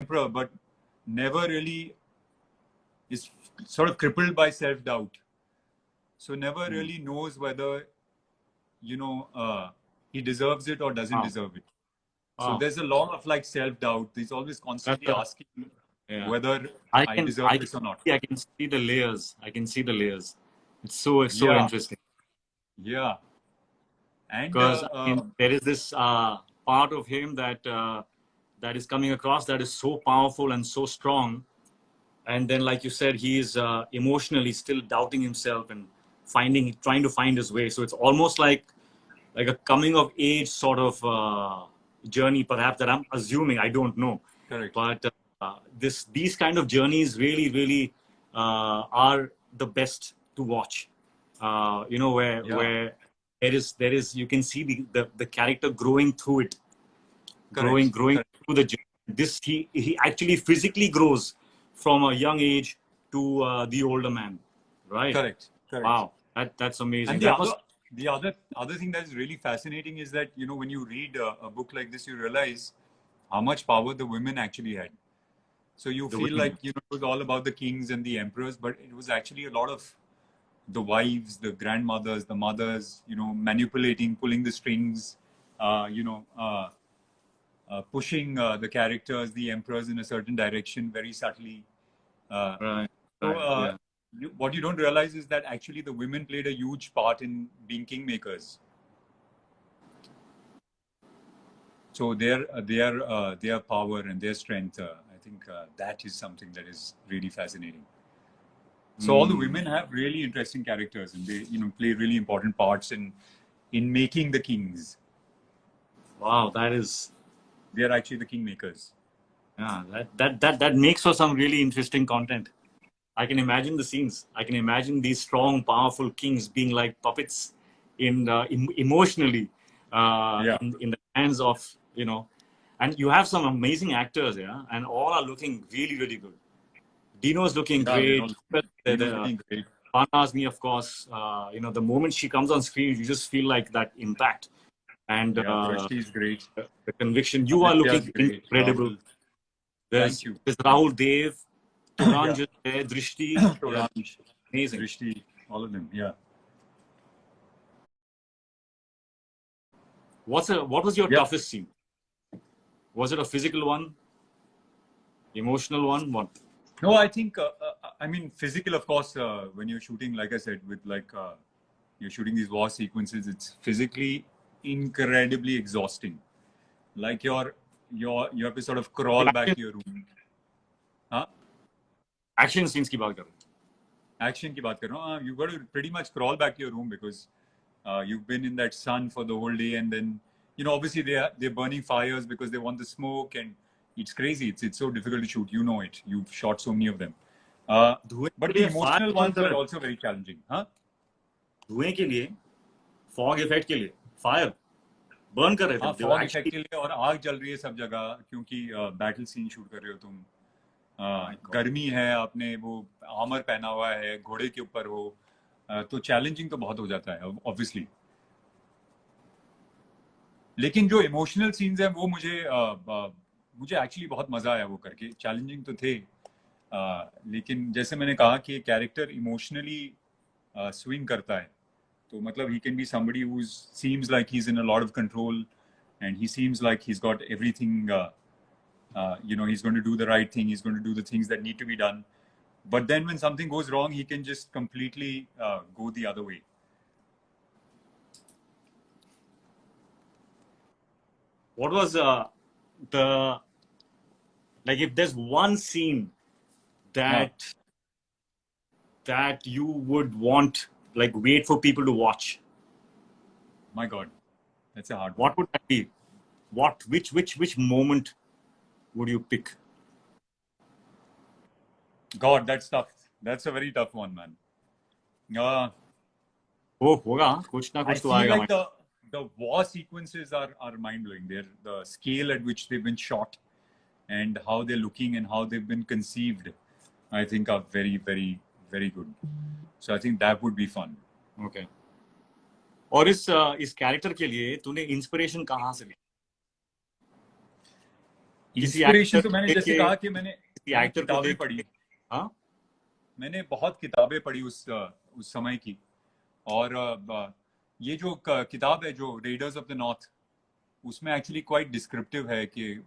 emperor, but never really is sort of crippled by self-doubt. So never really knows whether, he deserves it or doesn't deserve it. So there's a lot of like self-doubt. He's always constantly asking whether I deserve this or not. I can see the layers. I can see the layers. It's so Yeah. interesting. Yeah. And Because there is this part of him that that is coming across that is so powerful and so strong. And then, like you said, he is emotionally still doubting himself and trying to find his way. So it's almost like a coming of age sort of journey, perhaps, that I'm assuming. I don't know. Correct. But these kind of journeys really are the best to watch. Where there is you can see the character growing through it, growing Correct. through the journey. He actually physically grows from a young age to the older man, right? Correct. Wow, that's amazing. And the other thing that is really fascinating is that, when you read a book like this, you realize how much power the women actually had. So you feel like, it was all about the kings and the emperors, but it was actually a lot of the wives, the grandmothers, the mothers, manipulating, pulling the strings, pushing the characters, the emperors in a certain direction very subtly. What you don't realize is that actually the women played a huge part in being kingmakers. So their power and their strength, I think that is something that is really fascinating. So all the women have really interesting characters, and they play really important parts in making the kings. Wow, they are actually the kingmakers. Yeah, that makes for some really interesting content. I can imagine the scenes. I can imagine these strong, powerful kings being like puppets emotionally in the hands of, and you have some amazing actors, and all are looking really good. Dino's looking great. Dino's looking great. Anna Azmi, of course, the moment she comes on screen, you just feel like that impact. And she's great. The conviction. You are looking incredible. Thank you. There's Rahul Dev, Turanj, Drishti. Amazing. Drishti, all of them, yeah. What was your toughest scene? Was it a physical one? Emotional one? What? No, I think, physical, of course, when you're shooting, like I said, with you're shooting these war sequences, it's physically incredibly exhausting. Like you have to sort of crawl back to your room. Huh? Action scenes की बात कर रहा हूँ. Action की बात कर रहा हूँ. You've got to pretty much crawl back to your room because you've been in that sun for the whole day, and then obviously they're burning fires because they want the smoke, and it's crazy. It's so difficult to shoot. You know it. You've shot so many of them. But the emotional ones are also very challenging. Huh? धुएं के लिए, fog effect के लिए, fire burn कर रहे थे. Fog effect के लिए और आग जल रही है सब जगह क्योंकि battle scene shoot कर रहे हो तुम. गर्मी है, आपने वो आर्मर पहना हुआ है, घोड़े के ऊपर हो, तो चैलेंजिंग तो बहुत हो जाता है ऑब्वियसली. लेकिन जो इमोशनल सीन्स हैं वो मुझे एक्चुअली बहुत मजा आया वो करके. चैलेंजिंग तो थे, लेकिन जैसे मैंने कहा कि कैरेक्टर इमोशनली स्विंग करता है, तो मतलब he can be somebody who seems like he's in a lot of control and he seems like he's got everything, he's going to do the right thing, he's going to do the things that need to be done, but then when something goes wrong he can just completely go the other way. What was if there's one scene that you would want, wait for people to watch? My God, that's a hard one. What would that be? Which moment would you pick? God, that's tough. That's a very tough one, man. होगा कुछ ना कुछ तो आएगा. I feel like the war sequences are mind-blowing. The scale at which they've been shot and how they're looking and how they've been conceived, I think are very, very, very good. So I think that would be fun. Okay. और इस character के लिए तूने inspiration कहाँ से ली? Inspiration तो मैंने जैसे कहा कि मैंने एक्टर को किताबें देख पढ़ी, हाँ मैंने बहुत किताबें पढ़ी उस समय की, और ये जो किताब है जो रेडर्स ऑफ द नॉर्थ, उसमें एक्चुअली क्वाइट डिस्क्रिप्टिव है कि